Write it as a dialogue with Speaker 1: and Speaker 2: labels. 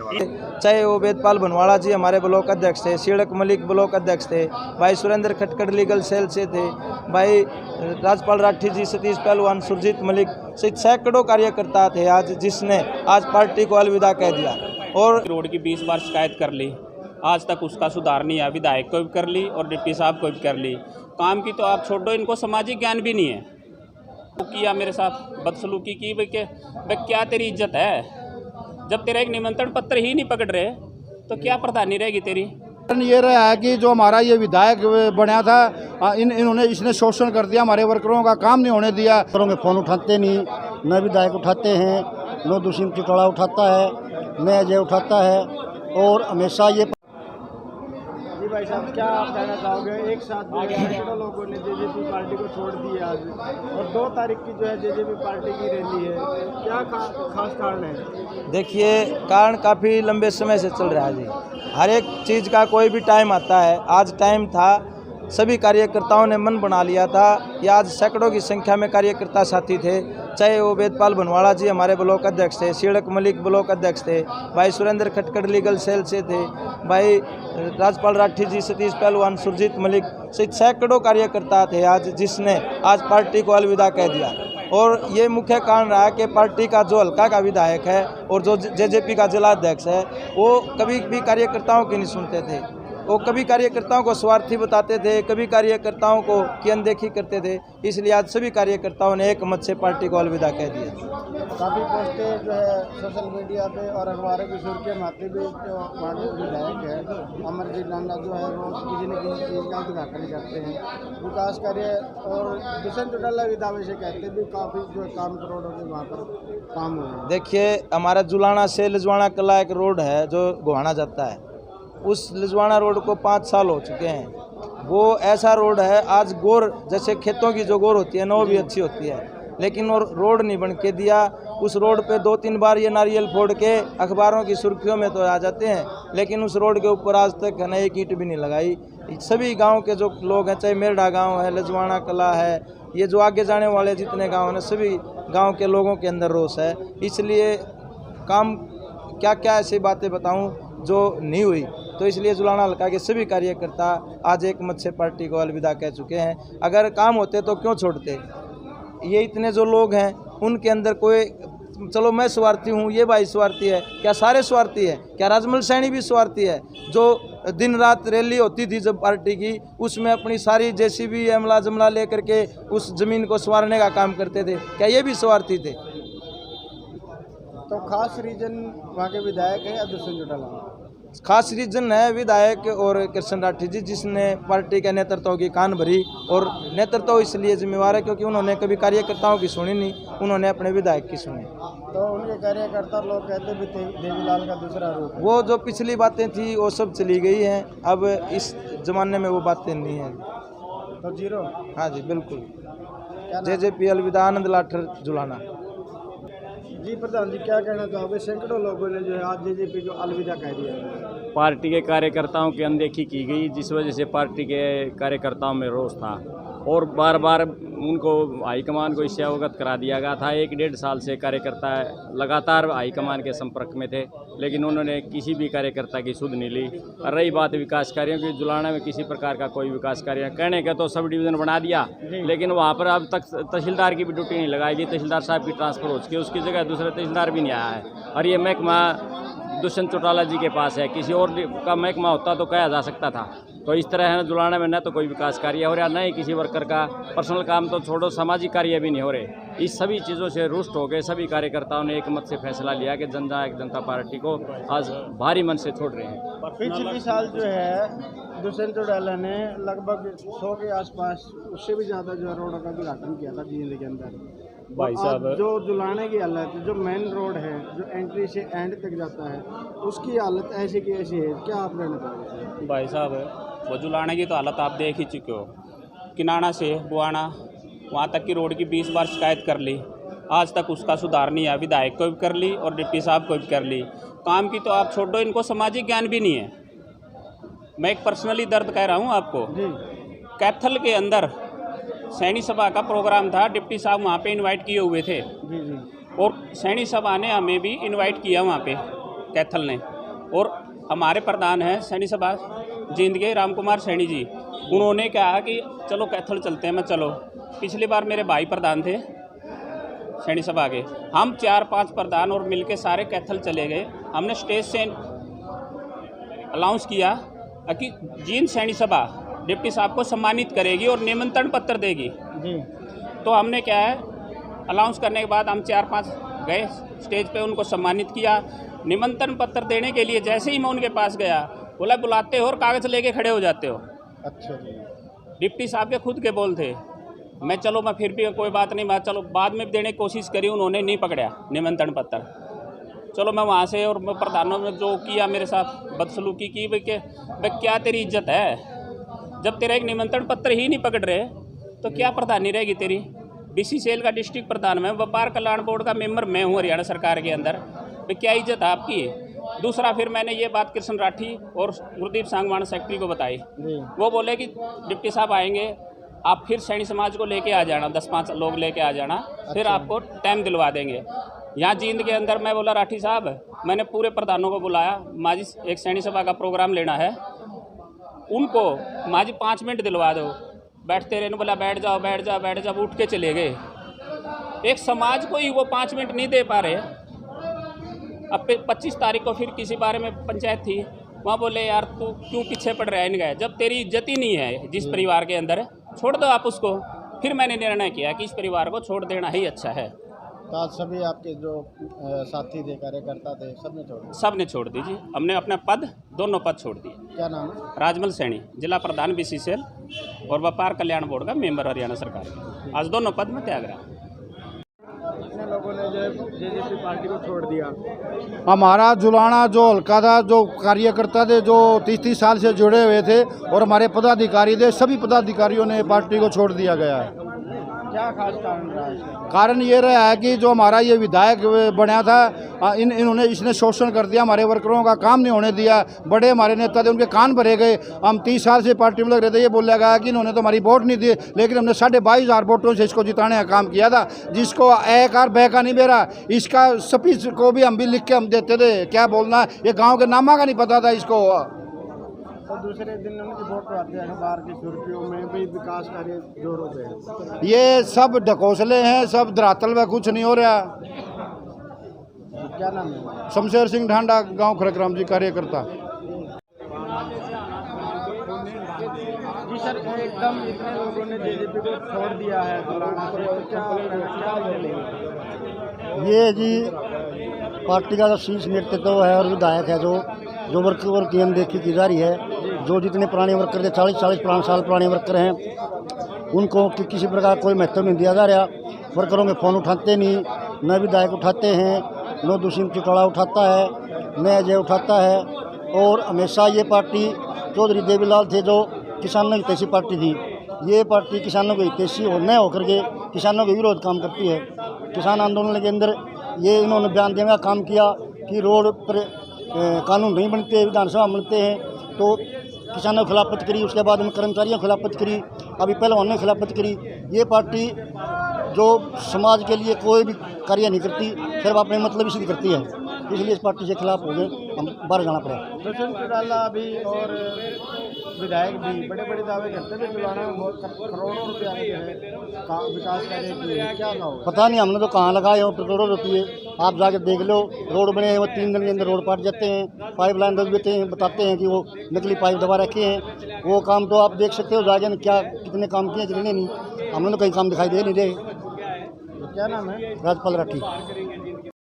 Speaker 1: चाहे वो वेदपाल बनवाड़ा जी हमारे ब्लॉक अध्यक्ष थे, सीड़क मलिक ब्लॉक अध्यक्ष थे, भाई सुरेंद्र खटकड़ लीगल सेल से थे, भाई राजपाल राठी जी, सतीश पहलवान, सुरजीत मलिक सहित सैकड़ों कार्यकर्ता थे आज, जिसने आज पार्टी को अलविदा कह दिया। और
Speaker 2: रोड की 20 बार शिकायत कर ली, आज तक उसका सुधार नहीं है। विधायक को भी कर ली और डिप्टी साहब को भी कर ली। काम की तो आप छोड़ो, इनको सामाजिक ज्ञान भी नहीं है। वो किया मेरे साथ बदसलूकी की, भाई क्या तेरी इज्जत है? जब तेरा एक निमंत्रण पत्र ही नहीं पकड़ रहे तो क्या प्रधानी रहेगी तेरी?
Speaker 3: ये रहा है कि जो हमारा ये विधायक बना था, इन्होंने इसने शोषण कर दिया, हमारे वर्करों का काम नहीं होने दिया।
Speaker 4: वर्करों के फ़ोन उठाते नहीं, न विधायक उठाते हैं, न दुष्यंत चौटाला उठाता है, न अजय उठाता है। और हमेशा ये
Speaker 5: जी भाई साहब, क्या आप कहना चाहोगे? एक साथ जो है सैकड़ों लोगों ने जेजेपी पार्टी को छोड़ दिया आज, और 2 तारीख की जो है जेजेपी पार्टी की रैली है, क्या खास कारण है?
Speaker 1: देखिए, कारण काफ़ी लंबे समय से चल रहा है जी। हर एक चीज़ का कोई भी टाइम आता है। आज टाइम था, सभी कार्यकर्ताओं ने मन बना लिया था कि आज सैकड़ों की संख्या में कार्यकर्ता साथी थे, चाहे वो वेदपाल बनवाड़ा जी हमारे ब्लॉक अध्यक्ष थे, सीड़क मलिक ब्लॉक अध्यक्ष थे, भाई सुरेंद्र खटकड़ लीगल सेल से थे, भाई राजपाल राठी जी, सतीश पहलवान, सुरजीत मलिक सहित सैकड़ों कार्यकर्ता थे आज, जिसने आज पार्टी को अलविदा कह दिया। और ये मुख्य कारण रहा कि पार्टी का जो हल्का का विधायक है और जो जेजेपी का जिला अध्यक्ष है, वो कभी भी कार्यकर्ताओं की नहीं सुनते थे। वो कभी कार्यकर्ताओं को स्वार्थी बताते थे, कभी कार्यकर्ताओं को की अनदेखी करते थे। इसलिए आज सभी कार्यकर्ताओं ने एक मत से पार्टी को अलविदा कह दिया।
Speaker 5: काफ़ी पोस्टें जो है सोशल मीडिया पे और अखबारों की सुर्खियों में आती भी, जो हमारे विधायक है अमरजीत नांदा जो है रोज किसी न किसी चीज़ का उद्घाटन करते हैं, विकास कार्य, और दुष्यंत चौटाला भी दावे से कहते भी काफ़ी जो काम करोड़ों के वहाँ पर काम हुए हैं।
Speaker 1: देखिए, हमारा जुलाना से लिजवाना कला एक रोड है जो गोहाना जाता है। उस लिजवाना रोड को 5 साल हो चुके हैं। वो ऐसा रोड है, आज गोर जैसे खेतों की जो गोर होती है ना, वो भी अच्छी होती है, लेकिन वो रोड नहीं बन के दिया। उस रोड पे 2-3 बार ये नारियल फोड़ के अखबारों की सुर्खियों में तो आ जाते हैं, लेकिन उस रोड के ऊपर आज तक है ना एक ईंट भी नहीं लगाई। सभी गांव के जो लोग हैं, चाहे मेरडा गांव है, लिजवाना कला है, ये जो आगे जाने वाले जितने गांव हैं, सभी गांव के लोगों के अंदर रोष है। इसलिए काम क्या क्या ऐसी बातें बताऊं जो नहीं हुई, तो इसलिए जुलाना हल्का के सभी कार्यकर्ता आज एक मत से पार्टी को अलविदा कह चुके हैं। अगर काम होते तो क्यों छोड़ते? ये इतने जो लोग हैं उनके अंदर कोई, चलो मैं स्वार्थी हूँ, ये भाई स्वार्थी है, क्या सारे स्वार्थी है? क्या राजमल सैनी भी स्वार्थी है? जो दिन रात रैली होती थी जब पार्टी की, उसमें अपनी सारी जेसीबी अमला जमला लेकर के उस जमीन को संवारने का काम करते थे, क्या ये भी स्वार्थी थे?
Speaker 5: तो खास रीजन वहाँ के विधायक है या दुष्यंत चौटाला?
Speaker 1: खास रीजन है विधायक और कृष्ण राठी जी, जिसने पार्टी के नेतृत्व की कान भरी। और नेतृत्व इसलिए जिम्मेवार है क्योंकि उन्होंने कभी कार्यकर्ताओं की सुनी नहीं, उन्होंने अपने विधायक की सुनी।
Speaker 5: तो उनके कार्यकर्ता लोग कहते भी देवीलाल का दूसरा रूप है।
Speaker 1: वो जो पिछली बातें थी वो सब चली गई हैं, अब इस जमाने में वो बातें नहीं हैं।
Speaker 5: तो जीरो?
Speaker 1: हाँ जी, बिल्कुल। जेजेपी अलविदा, आनंद लाठर जुलाना।
Speaker 5: जी प्रधान जी, क्या कहना चाहोगे? सैकड़ों लोगों ने जो है आज जेजेपी को अलविदा कह दिया है।
Speaker 6: पार्टी के कार्यकर्ताओं की अनदेखी की गई, जिस वजह से पार्टी के कार्यकर्ताओं में रोष था और बार बार उनको हाईकमान को इससे अवगत करा दिया गया था। 1-1.5 साल से कार्यकर्ता लगातार हाईकमान के संपर्क में थे, लेकिन उन्होंने किसी भी कार्यकर्ता की सुध नहीं ली। और रही बात विकास कार्यों की, जुलाना में किसी प्रकार का कोई विकास कार्य कहने का तो सब डिवीज़न बना दिया, लेकिन वहाँ पर अब तक तहसीलदार की भी ड्यूटी नहीं लगाएगी। तहसीलदार साहब की ट्रांसफ़र हो चुकी है, उसकी जगह दूसरा तहसीलदार भी नहीं आया है। और ये महकमा दुष्यंत चौटाला जी के पास है, किसी और का महकमा होता तो कहा जा सकता था। तो इस तरह है ना, जुलाना में न तो कोई विकास कार्य हो रहा, न ही किसी वर्कर का पर्सनल काम तो छोड़ो, सामाजिक कार्य भी नहीं हो रहे। इस सभी चीज़ों से रुष्ट हो गए सभी कार्यकर्ताओं ने एक मत से फैसला लिया कि जननायक जनता पार्टी को आज भारी मन से छोड़ रहे हैं।
Speaker 5: पिछले साल जो है दुष्यंत चौटाला ने लगभग 100 के आसपास, उससे भी ज़्यादा जो रोड का उद्घाटन किया था जींद के अंदर।
Speaker 6: भाई साहब,
Speaker 5: जो जुलाने की हालत, जो मेन रोड है जो एंट्री से एंड तक जाता है, उसकी हालत ऐसी की ऐसी है। क्या आप कहना चाहोगे?
Speaker 2: भाई साहब, वो जुलाने की तो हालत आप देख ही चुके हो। किनाना से बुआना वहाँ तक की रोड की 20 बार शिकायत कर ली, आज तक उसका सुधार नहीं है। विधायक को भी कर ली और डिप्टी साहब को भी कर ली। काम की तो आप छोड़ो, इनको सामाजिक ज्ञान भी नहीं है। मैं एक पर्सनली दर्द कह रहा हूँ आपको। कैथल के अंदर सैनी सभा का प्रोग्राम था, डिप्टी साहब वहाँ पे इनवाइट किए हुए थे और सैनी सभा ने हमें भी इनवाइट किया वहाँ पे, कैथल ने। और हमारे प्रधान हैं सैनी सभा जींद के राम कुमार सैनी जी, उन्होंने कहा कि चलो कैथल चलते हैं। मैं चलो, पिछली बार मेरे भाई प्रधान थे सैनी सभा के, हम 4-5 प्रधान और मिलके सारे कैथल चले गए। हमने स्टेज से अनाउंस किया कि जींद सैनी सभा डिप्टी साहब को सम्मानित करेगी और निमंत्रण पत्र देगी
Speaker 5: जी।
Speaker 2: तो हमने क्या है, अनाउंस करने के बाद हम 4-5 गए स्टेज पे, उनको सम्मानित किया। निमंत्रण पत्र देने के लिए जैसे ही मैं उनके पास गया, बोला बुलाते हो और कागज़ लेके खड़े हो जाते हो।
Speaker 5: अच्छा जी।
Speaker 2: डिप्टी साहब के खुद के बोल थे। मैं चलो, मैं फिर भी कोई बात नहीं, मैं चलो बाद में देने की कोशिश करी, उन्होंने नहीं पकड़ा निमंत्रण पत्र। चलो मैं वहाँ से, और मैं प्रधानों ने जो किया मेरे साथ बदसलूकी की, भाई क्या तेरी इज्जत है, जब तेरा एक निमंत्रण पत्र ही नहीं पकड़ रहे तो क्या प्रधानी रहेगी तेरी। BCCL का डिस्ट्रिक्ट प्रधान मैं, व्यापार कल्याण बोर्ड का मेंबर मैं हूँ हरियाणा सरकार के अंदर, भाई क्या इज्जत है आपकी। दूसरा फिर मैंने ये बात कृष्ण राठी और गुरदीप सांगवान सेक्रेटरी को बताई, वो बोले कि डिप्टी साहब आएंगे, आप फिर सैनी समाज को लेके आ जाना, 10-5 लोग लेके आ जाना, फिर आपको टाइम दिलवा देंगे। यहाँ जींद के अंदर मैं बोला राठी साहब, मैंने पूरे प्रधानों को बुलाया, माजी एक सैनी सभा का प्रोग्राम लेना है, उनको माजी 5 मिनट दिलवा दो। बैठते रहने, बोला बैठ जाओ बैठ जाओ बैठ जाओ, उठ के चले गए। एक समाज को ही वो 5 मिनट नहीं दे पा रहे। अब 25 तारीख को फिर किसी बारे में पंचायत थी, वहाँ बोले यार तू क्यों पीछे पड़ रहा है, नहीं गए, जब तेरी इज्जत ही नहीं है जिस परिवार के अंदर, छोड़ दो आप उसको। फिर मैंने निर्णय किया कि इस परिवार को छोड़ देना ही अच्छा है।
Speaker 5: तो आज सभी आपके जो साथी थे, कार्यकर्ता थे, सब ने छोड़ दिया?
Speaker 2: दीजिए, हमने अपना पद, दोनों पद छोड़ दिए।
Speaker 5: क्या नाम है?
Speaker 2: राजमल सैनी, जिला प्रधान BCCL और व्यापार कल्याण बोर्ड का मेंबर हरियाणा सरकार के, आज दोनों पद में त्याग रहा।
Speaker 5: कितने लोगों ने जो JJP पार्टी को छोड़ दिया?
Speaker 3: हमारा जुलाना जो हल्का था, जो कार्यकर्ता थे, जो 30 साल से जुड़े हुए थे, और हमारे पदाधिकारी थे, सभी पदाधिकारियों ने पार्टी को छोड़ दिया गया है।
Speaker 5: क्या खास कारण रहा है?
Speaker 3: कारण ये रहा है कि जो हमारा ये विधायक बना था, इन्होंने इसने शोषण कर दिया, हमारे वर्करों का काम नहीं होने दिया। बड़े हमारे नेता थे, उनके कान भरे गए। हम 30 साल से पार्टी में लग रहे थे, ये बोला गया कि इन्होंने तो हमारी वोट नहीं दी, लेकिन हमने 22,500 वोटों से इसको जिताने का काम किया था, जिसको एक आर बहका नहीं बेरा। इसका स्पीच को भी हम भी लिख के हम देते थे, क्या बोलना, ये गाँव के नामा का नहीं पता था इसको।
Speaker 5: और दूसरे दिन उनकी फोटो आते हैं अखबार की सुर्खियों में भी, विकास कार्य जोरों पे।
Speaker 3: ये सब ढकोसले हैं, सब धरातल में कुछ नहीं हो रहा।
Speaker 5: क्या नाम है?
Speaker 3: शमशेर सिंह ढांडा, गांव खड़कराम जी, कार्यकर्ता।
Speaker 5: जी सर, एकदम इतने लोगों ने JJP को छोड़ दिया है, तो क्या
Speaker 4: ये जी पार्टी का जो शीर्ष नेतृत्व है और विधायक है, जो वर्कर की अनदेखी की जा रही है। जो जितने पुराने वर्कर थे, 40 साल पुराने वर्कर हैं, उनको किसी प्रकार कोई महत्व नहीं दिया जा रहा। वर्करों के फ़ोन उठाते नहीं, न विधायक उठाते हैं, न दुष्यंत चौटाला उठाता है, न अजय उठाता है। और हमेशा ये पार्टी चौधरी देवीलाल थे, जो किसानों की हितैषी पार्टी थी, ये पार्टी किसानों के हितैषी न होकर के किसानों के विरोध काम करती है। किसान आंदोलन के अंदर ये इन्होंने बयान देने का काम किया कि रोड पर कानून नहीं बनते, विधानसभा बनते हैं, तो किसानों के खिलाफत करी, उसके बाद में कर्मचारियों के खिलाफत करी, अभी पहलवानों के खिलाफत करी। ये पार्टी जो समाज के लिए कोई भी कार्य नहीं करती, सिर्फ अपने मतलब ही सिद्ध करती है, इसलिए इस पार्टी के खिलाफ हो गए, हम बाहर जाना पड़ा।
Speaker 5: दुष्यंत चौटाला भी और विधायक भी बड़े बड़े दावे करते थे, जुलाना में बहुत करोड़ों रुपया विकास कार्य किए, क्या कहो?
Speaker 4: पता नहीं हमने तो कहाँ लगाए हो करोड़ों रुपये। आप जाके देख लो, रोड बने हैं, वो 3 दिन के अंदर रोड पाट जाते हैं, पाइपलाइन दब देते हैं, बताते हैं कि वो नकली पाइप दबा रखे हैं। वो काम तो आप देख सकते हो, जाके क्या कितने काम किए, कितने नहीं। हमने तो कहीं काम दिखाई दे नहीं रहे।
Speaker 5: क्या नाम है?
Speaker 4: राजपाल राठी।